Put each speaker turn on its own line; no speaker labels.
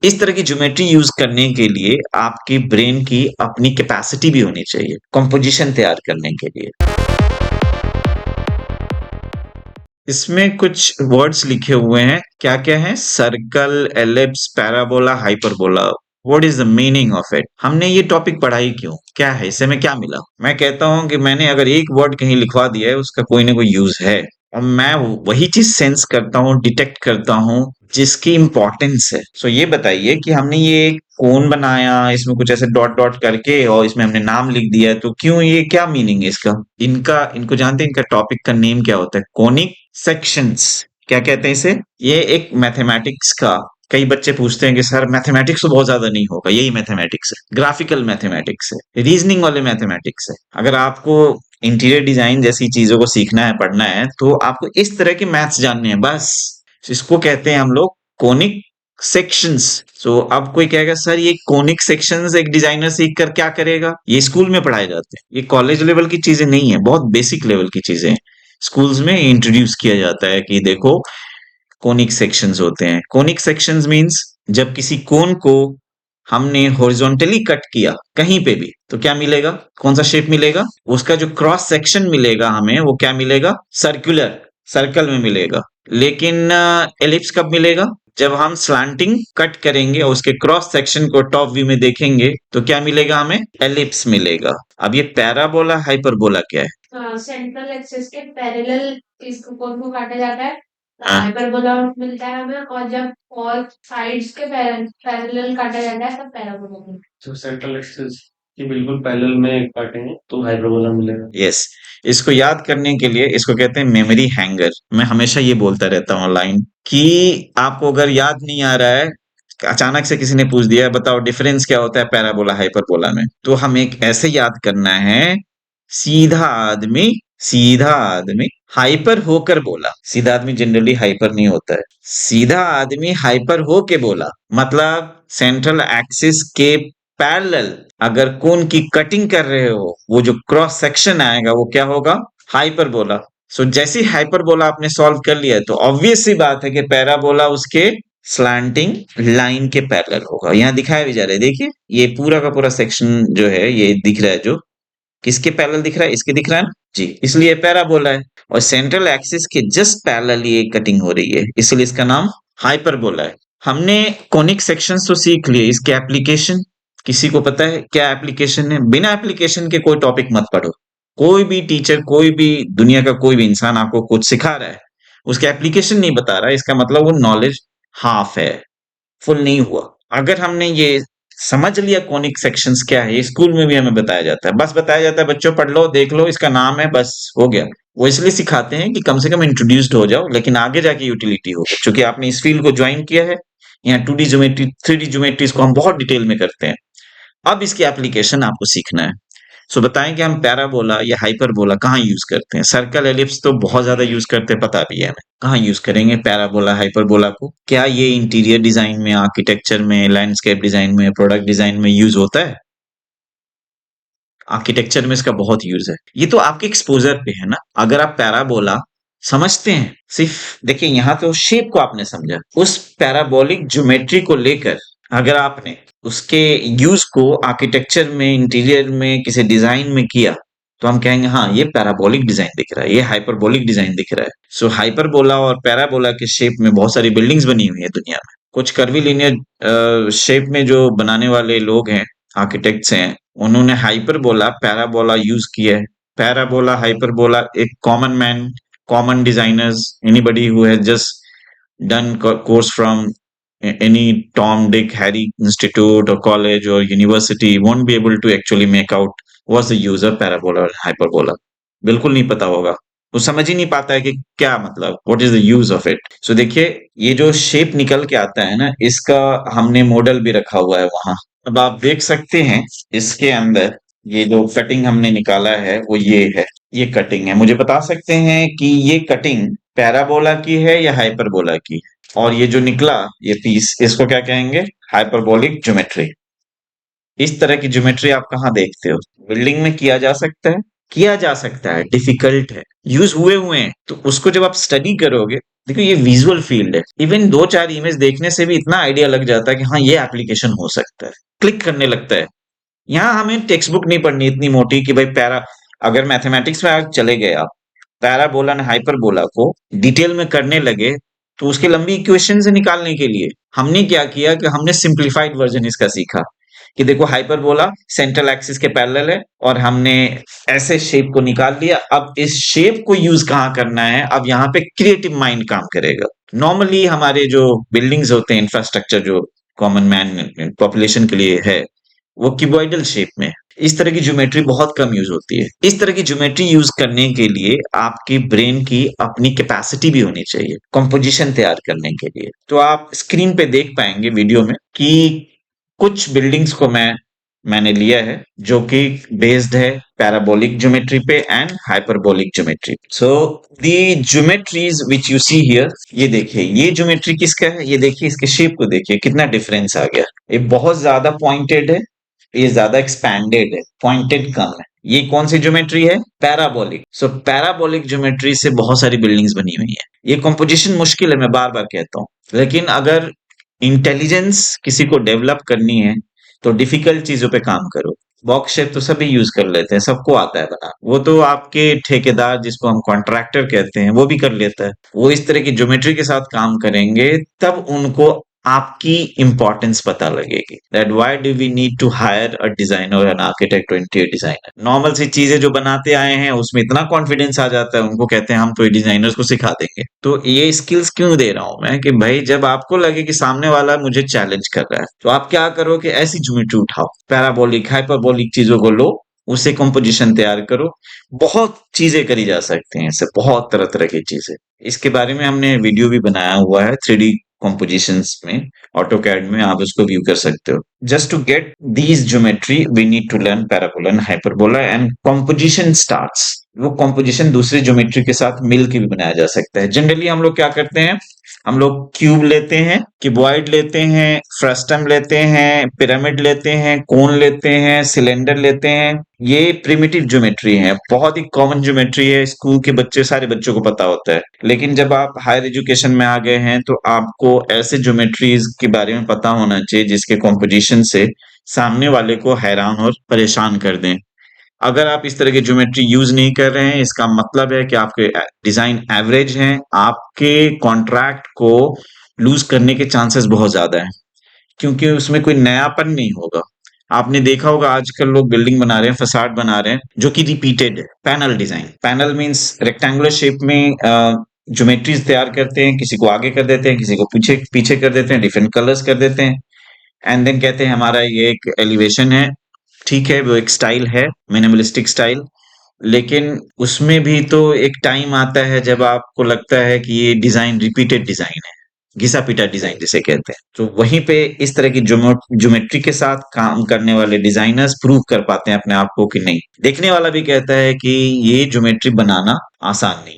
इस तरह की ज्योमेट्री यूज करने के लिए आपके ब्रेन की अपनी कैपेसिटी भी होनी चाहिए कंपोजिशन तैयार करने के लिए। इसमें कुछ वर्ड्स लिखे हुए हैं, क्या क्या है? Circle, ellipse, parabola, hyperbola. What is the meaning of it? हमने ये टॉपिक पढ़ा ही क्यों? क्या है इससे, में क्या मिला? मैं कहता हूं कि मैंने अगर एक वर्ड कहीं लिखवा दिया है उसका कोई ना कोई यूज है, और मैं वही चीज सेंस करता हूँ, डिटेक्ट करता हूँ जिसकी इंपॉर्टेंस है। सो ये बताइए कि हमने ये एक कोन बनाया, इसमें कुछ ऐसे डॉट डॉट करके और इसमें हमने नाम लिख दिया है, तो क्यों? ये क्या मीनिंग है इसका? इनको जानते हैं, इनका टॉपिक का नेम क्या होता है? Conic sections. क्या कहते हैं इसे? ये एक मैथमेटिक्स का, कई बच्चे पूछते हैं कि सर मैथमेटिक्स तो बहुत ज्यादा नहीं होगा, यही मैथमेटिक्स है, ग्राफिकल मैथमेटिक्स है, रीजनिंग वाले मैथमेटिक्स है। अगर आपको इंटीरियर डिजाइन जैसी चीजों को सीखना है, पढ़ना है, तो आपको इस तरह के मैथ्स जानने हैं बस। इसको कहते हैं हम लोग कोनिक सेक्शंस। सो अब कोई कहेगा सर ये कोनिक सेक्शंस एक डिजाइनर सीख कर क्या करेगा? ये स्कूल में पढ़ाए जाते हैं, ये कॉलेज लेवल की चीजें नहीं है, बहुत बेसिक लेवल की चीजें हैं। स्कूल्स में इंट्रोड्यूस किया जाता है कि देखो कोनिक सेक्शंस होते हैं। कोनिक सेक्शंस मींस जब किसी कोन को हमने हॉरिजॉन्टली कट किया कहीं पे भी, तो क्या मिलेगा? कौन सा शेप मिलेगा? उसका जो क्रॉस सेक्शन मिलेगा हमें, वो क्या मिलेगा? सर्कुलर, सर्कल में मिलेगा। लेकिन एलिप्स कब मिलेगा? जब हम स्लांटिंग कट करेंगे और उसके क्रॉस सेक्शन को टॉप व्यू में देखेंगे, तो क्या मिलेगा हमें? एलिप्स मिलेगा। अब ये पैराबोला हाइपरबोला क्या है?
सेंट्रल एक्सिस के पैरेलल इसको कोण को काटा जाता है,
हाँ,
हाइपरबोला मिलता है हमें, और जब और साइड्स के पैरेलल काटा जाता है तब पैराबोला मिलता है।
जो सेंट्रल एक्सिस के बिल्कुल पैरेलल में काटेंगे तो हाइपरबोला मिलेगा।
यस। इसको याद करने के लिए इसको कहते हैं मेमोरी हैंगर। मैं हमेशा ये बोलता रहता हूँ ऑनलाइन कि आपको अगर याद नहीं आ रहा है, अचानक से किसी ने पूछ दिया बताओ डिफरेंस क्या होता है पैराबोला हाइपरबोला में, तो हमें एक ऐसे याद करना है, सीधा आदमी, सीधा आदमी हाइपर होकर बोला। सीधा आदमी जनरली हाइपर नहीं होता है। सीधा आदमी हाइपर होके बोला, मतलब सेंट्रल एक्सिस के पैरेलल अगर कोन की कटिंग कर रहे हो, वो जो क्रॉस सेक्शन आएगा वो क्या होगा? हाइपरबोला। सो जैसे हाइपरबोला आपने सॉल्व कर लिया है, तो ऑब्वियस सी बात है कि पैराबोला उसके स्लैंटिंग लाइन के पैरेलल होगा। यहाँ दिखाया भी जा रहा है, देखिए ये पूरा का पूरा सेक्शन जो है ये दिख रहा है, जो किसके पैरेलल दिख रहा है? इसके दिख रहा है ना जी, इसलिए पैराबोला है। और सेंट्रल एक्सिस के जस्ट पैरेलल ये कटिंग हो रही है, इसलिए इसका नाम हाइपरबोला है। हमने कोनिक सेक्शंस तो सीख लिए, इसके एप्लीकेशन किसी को पता है क्या एप्लीकेशन है? बिना एप्लीकेशन के कोई टॉपिक मत पढ़ो। कोई भी टीचर, कोई भी दुनिया का कोई भी इंसान आपको कुछ सिखा रहा है, उसके एप्लीकेशन नहीं बता रहा है, इसका मतलब वो नॉलेज हाफ है, फुल नहीं हुआ। अगर हमने ये समझ लिया कॉनिक सेक्शंस क्या है, ये स्कूल में भी हमें बताया जाता है, बस बताया जाता है बच्चों पढ़ लो, देख लो, इसका नाम है, बस हो गया। वो इसलिए सिखाते हैं कि कम से कम इंट्रोड्यूस्ड हो जाओ, लेकिन आगे जाके यूटिलिटी हो, क्योंकि आपने इस फील्ड को ज्वाइन किया है। यहाँ 2D ज्योमेट्री, 3D ज्योमेट्रीज को हम बहुत डिटेल में करते हैं। अब इसकी एप्लीकेशन आपको सीखना है। सो बताएं कि हम पैराबोला या हाइपरबोला कहाँ यूज करते हैं? सर्कल, एलिप्स तो बहुत ज्यादा यूज करते हैं, पता भी है हमें। कहाँ यूज करेंगे पैराबोला हाइपरबोला को? क्या ये इंटीरियर डिजाइन में, आर्किटेक्चर में, लैंडस्केप डिजाइन में, प्रोडक्ट डिजाइन में यूज होता है? आर्किटेक्चर में इसका बहुत यूज है। ये तो आपके एक्सपोजर पे है ना। अगर आप पैराबोला समझते हैं, सिर्फ देखिए यहाँ तो शेप को आपने समझा, उस पैराबोलिक ज्योमेट्री को लेकर अगर आपने उसके यूज को आर्किटेक्चर में, इंटीरियर में, किसी डिजाइन में किया, तो हम कहेंगे हाँ ये पैराबोलिक डिजाइन दिख रहा है, ये हाइपरबोलिक डिजाइन दिख रहा है। सो हाइपरबोला और पैराबोला के शेप में बहुत सारी बिल्डिंग्स बनी हुई है दुनिया में। कुछ कर्वीलिनियर शेप में जो बनाने वाले लोग हैं, आर्किटेक्ट्स हैं, उन्होंने हाइपरबोला पैराबोला यूज किया है। पैराबोला हाइपरबोला एक common man, common designers, anybody who has just done course from any Tom, Dick, Harry institute or college or university won't be able to actually make out what's the use of parabola or hyperbola. बिल्कुल नहीं पता होगा, वो समझ ही नहीं पाता है कि क्या मतलब, what is the use of it. So देखिए ये जो शेप निकल के आता है ना, इसका हमने मॉडल भी रखा हुआ है वहां। अब आप देख सकते हैं इसके अंदर ये जो कटिंग हमने निकाला है वो ये है, ये कटिंग है। मुझे बता सकते हैं कि ये कटिंग पैराबोला की है या हाइपरबोला की? और ये जो निकला ये पीस, इसको क्या कहेंगे? Hyperbolic geometry. इस तरह की ज्योमेट्री आप कहाँ देखते हो? बिल्डिंग में किया जा सकता है, किया जा सकता है, डिफिकल्ट है, यूज हुए हुए हैं। तो उसको जब आप स्टडी करोगे देखो ये विजुअल फील्ड है, इवन 2-4 इमेज देखने से भी इतना आइडिया लग जाता है कि हाँ ये एप्लीकेशन हो सकता है, क्लिक करने लगता है। यहाँ हमें टेक्स्ट बुक नहीं पढ़नी इतनी मोटी कि भाई पैरा, अगर मैथमेटिक्स में आज चले गए आप, पैराबोला एंड हाइपरबोला को डिटेल में करने लगे, तो उसके लंबी इक्वेशन से निकालने के लिए हमने क्या किया कि हमने सिंप्लीफाइड वर्जन इसका सीखा कि देखो हाइपरबोला सेंट्रल एक्सिस के पैरेलल है और हमने ऐसे शेप को निकाल लिया। अब इस शेप को यूज कहाँ करना है, अब यहाँ पे क्रिएटिव माइंड काम करेगा। नॉर्मली हमारे जो बिल्डिंग्स होते हैं, इंफ्रास्ट्रक्चर जो कॉमन मैन पॉपुलेशन के लिए है, वो क्यूबॉइडल शेप में है। इस तरह की ज्योमेट्री बहुत कम यूज होती है। इस तरह की ज्योमेट्री यूज करने के लिए आपके ब्रेन की अपनी कैपेसिटी भी होनी चाहिए कंपोजिशन तैयार करने के लिए। तो आप स्क्रीन पे देख पाएंगे वीडियो में कि कुछ बिल्डिंग्स को मैंने लिया है जो कि बेस्ड है पैराबोलिक ज्योमेट्री पे and hyperbolic geometry. So the geometries which you see here, ये देखिए ये ज्योमेट्री किसका है, ये देखिए इसके शेप को देखिए कितना डिफरेंस आ गया। ये बहुत ज्यादा पॉइंटेड है, ये ज्यादा एक्सपैंडेड है, पॉइंटेड कम है। ये कौन सी ज्योमेट्री है, पैराबोलिक। सो पैराबोलिक ज्योमेट्री से बहुत सारी बिल्डिंग्स बनी हुई है। ये कंपोजिशन मुश्किल है, मैं बार बार कहता हूँ, लेकिन अगर इंटेलिजेंस किसी को डेवलप करनी है तो डिफिकल्ट चीजों पे काम करो। बॉक्स शेप तो सभी यूज कर लेते हैं, सबको आता है बना, वो तो आपके ठेकेदार जिसको हम कॉन्ट्रैक्टर कहते हैं वो भी कर लेता है। वो इस तरह की ज्योमेट्री के साथ काम करेंगे तब उनको आपकी इंपॉर्टेंस पता लगेगी, that why do we need to hire a designer an architect और इंटीरियर डिजाइनर। नॉर्मल सी चीजें जो बनाते आए हैं उसमें इतना कॉन्फिडेंस आ जाता है, उनको कहते हैं हम तो डिजाइनर्स को सिखा देंगे। तो ये स्किल्स क्यों दे रहा हूं मैं कि भाई जब आपको लगे कि सामने वाला मुझे चैलेंज कर रहा है तो आप क्या करो कि ऐसी ज्योमेट्री उठाओ, पैराबोलिक हाइपरबोलिक चीजों को लो, उसे कंपोजिशन तैयार करो। बहुत चीजें करी जा सकती हैं इससे, बहुत तरह तरह की चीजें। इसके बारे में हमने वीडियो भी बनाया हुआ है 3D कॉम्पोजिशंस में, ऑटोकैड में, आप उसको व्यू कर सकते हो। Just to get these geometry we need to learn parabola and hyperbola and composition starts. वो कॉम्पोजिशन दूसरे ज्योमेट्री के साथ मिल के भी बनाया जा सकता है। जनरली हम लोग क्या करते हैं, हम लोग क्यूब लेते हैं, क्यूबॉइड लेते हैं, फ्रस्टम लेते हैं, पिरामिड लेते हैं, कोन लेते हैं, सिलेंडर लेते हैं। ये प्रिमिटिव ज्योमेट्री है, बहुत ही कॉमन ज्योमेट्री है, स्कूल के बच्चे सारे बच्चों को पता होता है। लेकिन जब आप हायर एजुकेशन में आ गए हैं तो आपको ऐसे ज्योमेट्रीज के बारे में पता होना चाहिए जिसके कॉम्पोजिशन से सामने वाले को हैरान और परेशान कर दें। अगर आप इस तरह की ज्योमेट्री यूज नहीं कर रहे हैं, इसका मतलब है कि आपके डिजाइन एवरेज हैं, आपके कॉन्ट्रैक्ट को लूज करने के चांसेस बहुत ज्यादा हैं, क्योंकि उसमें कोई नयापन नहीं होगा। आपने देखा होगा आजकल लोग बिल्डिंग बना रहे हैं, फसाड बना रहे हैं जो कि रिपीटेड है। Panel design, panel means rectangular shape में ज्योमेट्रीज तैयार करते हैं, किसी को आगे कर देते हैं, किसी को पीछे पीछे कर देते हैं, डिफरेंट कलर्स कर देते हैं, एंड देन कहते हैं हमारा ये एक एलिवेशन है। ठीक है, वो एक स्टाइल है, मिनिमलिस्टिक स्टाइल, लेकिन उसमें भी तो एक टाइम आता है जब आपको लगता है कि ये डिजाइन रिपीटेड डिजाइन है, घिसा पिटा डिजाइन जिसे कहते हैं। तो वहीं पे इस तरह की ज्योमेट्री के साथ काम करने वाले डिजाइनर्स प्रूव कर पाते हैं अपने आप को कि नहीं। देखने वाला भी कहता है कि ये ज्योमेट्री बनाना आसान नहीं।